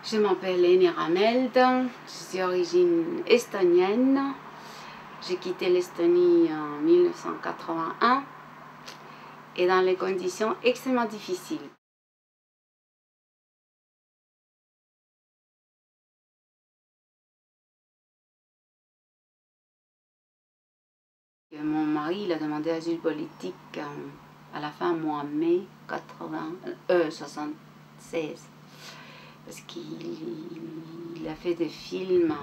Je m'appelle Eni Rameld, je suis d'origine estonienne. J'ai quitté l'Estonie en 1981 et dans des conditions extrêmement difficiles. Mon mari il a demandé asile politique à la fin mois mai 76 parce qu'il a fait des films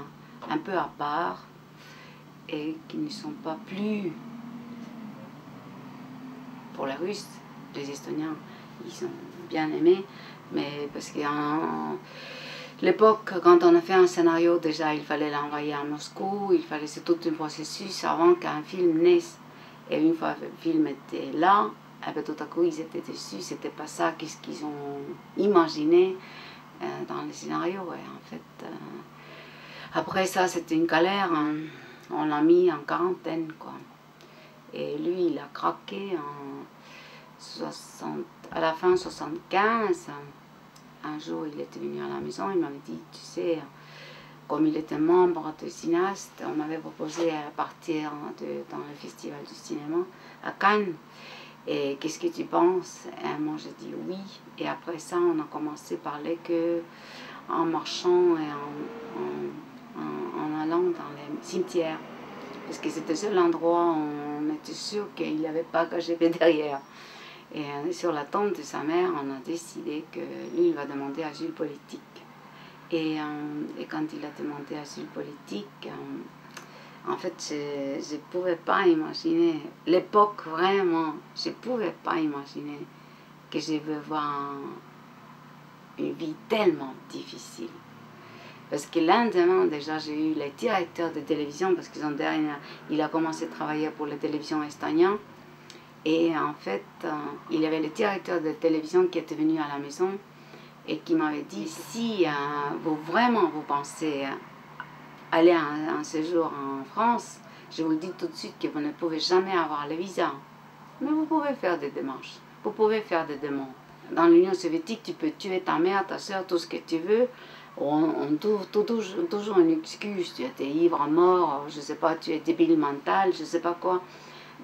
un peu à part et qui ne sont pas plus pour les Russes. Les Estoniens ils ont bien aimé, mais parce qu'à l'époque, quand on a fait un scénario, déjà il fallait l'envoyer à Moscou, il fallait, c'est tout un processus avant qu'un film naisse. Et une fois que le film était là, et bien, tout à coup ils étaient déçus, c'était pas ça qu'est-ce qu'ils ont imaginé dans le scénario. Et en fait, après ça c'était une galère, hein. On l'a mis en quarantaine quoi. Et lui il a craqué à la fin 75. Un jour, il était venu à la maison, il m'avait dit, tu sais, comme il était membre de cinéaste, on m'avait proposé à partir dans le festival du cinéma à Cannes. Et qu'est-ce que tu penses? Et moi, j'ai dit oui. Et après ça, on a commencé à parler que en marchant et en allant dans les cimetières. Parce que c'était le seul endroit où on était sûr qu'il n'y avait pas KGB derrière. Et sur la tombe de sa mère, on a décidé que lui, il va demander asile politique. Et quand il a demandé asile politique, en fait, je ne pouvais pas imaginer, l'époque vraiment, je ne pouvais pas imaginer que je vais voir une vie tellement difficile. Parce que le lendemain, déjà, j'ai eu le directeur de télévision, parce qu'il a commencé à travailler pour la télévision estonienne. Et en fait, il y avait le directeur de télévision qui était venu à la maison et qui m'avait dit, si vous pensez aller un séjour en France, je vous le dis tout de suite que vous ne pouvez jamais avoir le visa. Mais vous pouvez faire des démarches, vous pouvez faire des demandes. Dans l'Union soviétique, tu peux tuer ta mère, ta soeur, tout ce que tu veux. On trouve toujours une excuse, tu étais ivre à mort, je ne sais pas, tu es débile mental, je ne sais pas quoi.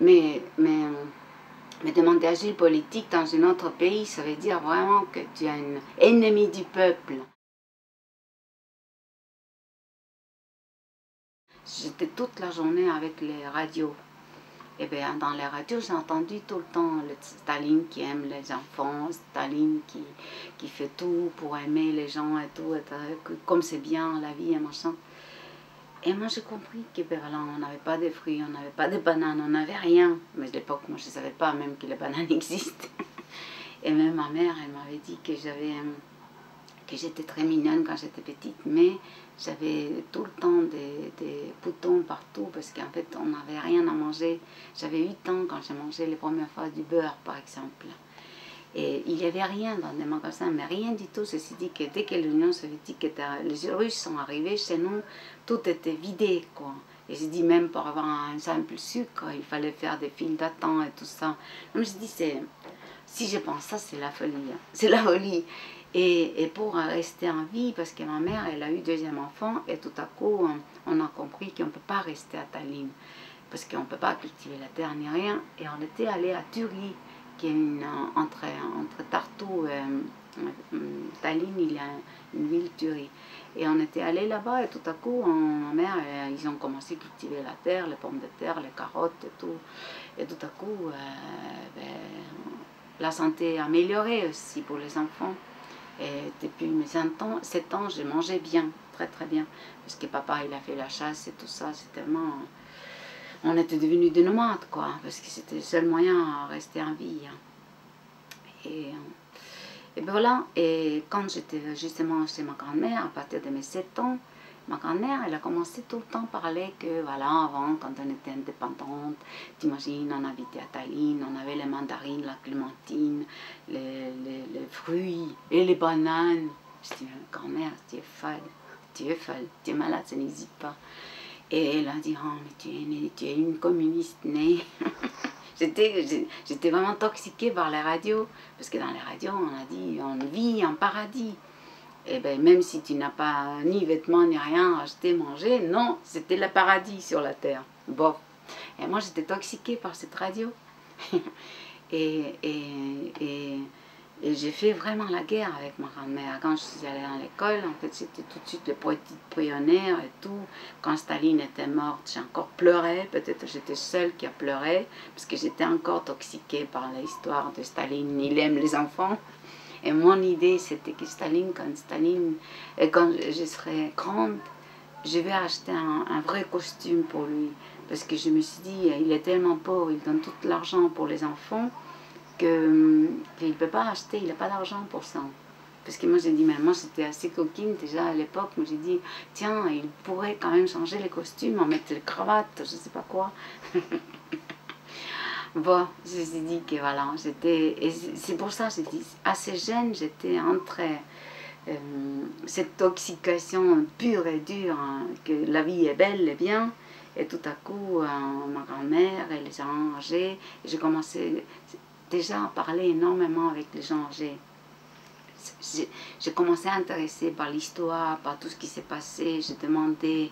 Mais demander asile politique dans un autre pays, ça veut dire vraiment que tu es un ennemi du peuple. J'étais toute la journée avec les radios. Et bien dans les radios, j'ai entendu tout le temps Staline qui aime les enfants, Staline qui fait tout pour aimer les gens et tout, comme c'est bien la vie et machin. Et moi j'ai compris que là, on n'avait pas de fruits, on n'avait pas de bananes, on n'avait rien. Mais à l'époque, moi je ne savais pas même que les bananes existent. Et même ma mère, elle m'avait dit que j'étais très mignonne quand j'étais petite, mais j'avais tout le temps des boutons partout parce qu'en fait on n'avait rien à manger. J'avais 8 ans quand j'ai mangé les premières fois du beurre par exemple. Et il n'y avait rien dans les magasins, mais rien du tout. Ceci dit que dès que l'Union soviétique les Russes sont arrivés chez nous, tout était vidé, quoi. Et j'ai dit, même pour avoir un simple sucre, il fallait faire des files d'attente et tout ça. Donc je dis, si je pense ça, c'est la folie. Hein. C'est la folie. Et pour rester en vie, parce que ma mère, elle a eu 2e enfant, et tout à coup, on a compris qu'on ne peut pas rester à Tallinn, parce qu'on ne peut pas cultiver la terre ni rien. Et on était allé à Turi, qui est entre Tartu et Tallinn, il y a une ville Turi. Et on était allé là-bas et tout à coup, ma mère, ils ont commencé à cultiver la terre, les pommes de terre, les carottes et tout. Et tout à coup, la santé a amélioré aussi pour les enfants. Et depuis mes 7 ans, j'ai mangé bien, très très bien. Parce que papa, il a fait la chasse et tout ça, c'est tellement... On était devenus des nomades, quoi, parce que c'était le seul moyen à rester en vie. Et ben voilà, et quand j'étais justement chez ma grand-mère, à partir de mes 7 ans, ma grand-mère, elle a commencé tout le temps à parler que, voilà, avant, quand on était indépendante, t'imagines, on habitait à Tallinn, on avait les mandarines, la clémentine, les fruits et les bananes. Je dis, grand-mère, tu es folle, tu es malade, ça n'existe pas. Et elle a dit, oh, mais tu es une communiste née. J'étais vraiment toxiquée par les radios, parce que dans les radios, on a dit, on vit en paradis. Et bien, même si tu n'as pas ni vêtements, ni rien, acheter, manger, non, c'était le paradis sur la terre. Bon. Et moi, j'étais toxiquée par cette radio. et, et, et, et j'ai fait vraiment la guerre avec ma grand-mère. Quand je suis allée à l'école, en fait, c'était tout de suite les petites pionnières et tout. Quand Staline était morte, j'ai encore pleuré. Peut-être j'étais seule qui a pleuré, parce que j'étais encore toxiquée par l'histoire de Staline. Il aime les enfants. Et mon idée, c'était que Staline, quand je serai grande, je vais acheter un vrai costume pour lui. Parce que je me suis dit, il est tellement pauvre, il donne tout l'argent pour les enfants, qu'il ne peut pas acheter, il n'a pas d'argent pour ça. Parce que moi, j'ai dit, mais moi, j'étais assez coquine déjà à l'époque. Moi, j'ai dit, tiens, il pourrait quand même changer les costumes, en mettre les cravates, je ne sais pas quoi. Bon, je me suis dit que voilà, et c'est pour ça que j'ai dit, assez jeune, j'étais entre cette toxication pure et dure, hein, que la vie est belle et bien, et tout à coup, ma grand-mère et les gens âgés, j'ai commencé déjà à parler énormément avec les gens âgés. J'ai commencé à intéresser par l'histoire, par tout ce qui s'est passé, j'ai demandé,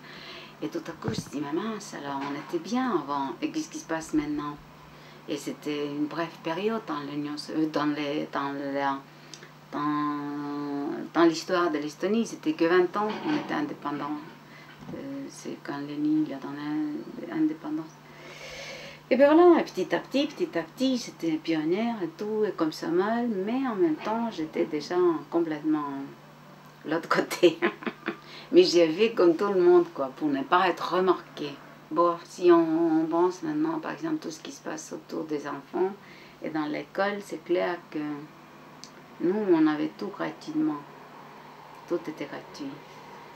et tout à coup, je me suis dit, mais mince, alors on était bien avant, et qu'est-ce qui se passe maintenant? Et c'était une brève période dans l'histoire de l'Estonie. C'était que 20 ans qu'on était indépendant. C'est quand Lénine a donné l'indépendance. Et bien voilà, petit à petit, j'étais pionnière et tout, et comme ça mal, mais en même temps, j'étais déjà complètement l'autre côté. Mais j'ai fait comme tout le monde, quoi, pour ne pas être remarquée. Bon, si on pense maintenant, par exemple, tout ce qui se passe autour des enfants et dans l'école, c'est clair que nous, on avait tout gratuitement. Tout était gratuit.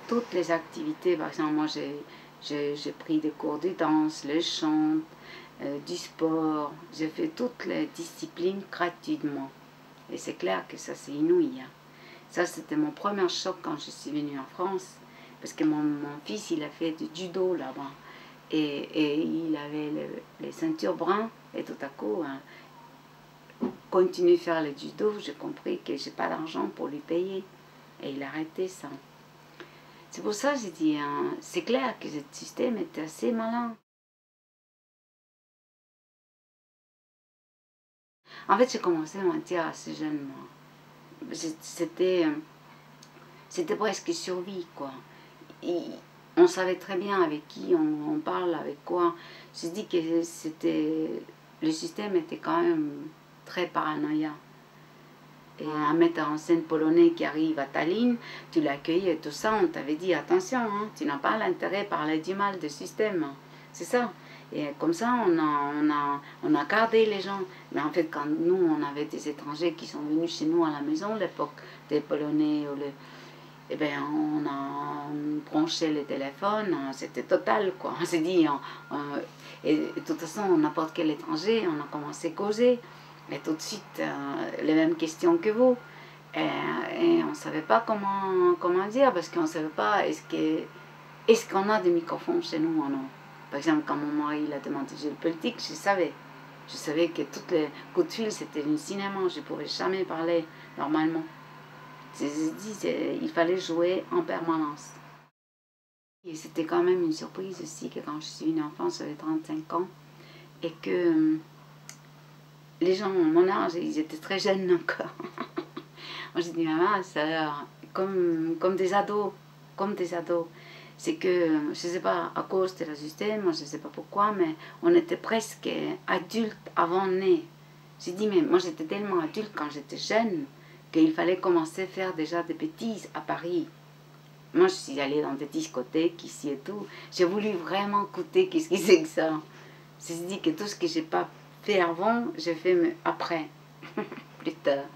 Toutes les activités, par exemple, moi, j'ai pris des cours de danse, le chant, du sport. J'ai fait toutes les disciplines gratuitement. Et c'est clair que ça, c'est inouï. Hein. Ça, c'était mon premier choc quand je suis venue en France. Parce que mon fils, il a fait du judo là-bas. Et il avait les ceintures bruns, et tout à coup, hein, continue à faire le judo, j'ai compris que j'ai pas d'argent pour lui payer. Et il a arrêté ça. C'est pour ça que j'ai dit, hein, c'est clair que ce système était assez malin. En fait, j'ai commencé à mentir assez jeune, moi. C'était presque survie, quoi. On savait très bien avec qui on parle, avec quoi. J'ai dit que le système était quand même très paranoïa. Et un metteur en scène polonais qui arrive à Tallinn, tu l'accueillis et tout ça, on t'avait dit attention, hein, tu n'as pas l'intérêt de parler du mal du système. C'est ça. Et comme ça, on a gardé les gens. Mais en fait, quand nous, on avait des étrangers qui sont venus chez nous à la maison à l'époque, des Polonais, eh bien, on a branché les téléphones, c'était total, quoi. On s'est dit, et de toute façon, n'importe quel étranger, on a commencé à causer. Et tout de suite, les mêmes questions que vous. Et on ne savait pas comment dire, parce qu'on ne savait pas, est-ce qu'on a des microphones chez nous ou non. Par exemple, quand mon mari il a demandé de politique, je savais. Je savais que tous les coups de fil, c'était un cinéma, je ne pouvais jamais parler normalement. Il fallait jouer en permanence. Et c'était quand même une surprise aussi que quand je suis une enfant, j'avais 35 ans, et que les gens, mon âge, ils étaient très jeunes encore. Moi, j'ai dit, maman, ça a l'air comme des ados, comme des ados. C'est que, je ne sais pas, à cause de la système, je ne sais pas pourquoi, mais on était presque adultes avant né. J'ai dit, mais moi, j'étais tellement adulte quand j'étais jeune qu'il fallait commencer à faire déjà des bêtises à Paris. Moi, je suis allée dans des discothèques ici et tout. J'ai voulu vraiment écouter qu'est-ce que c'est que ça. J'ai dit que tout ce que j'ai pas fait avant, j'ai fait après, plus tard.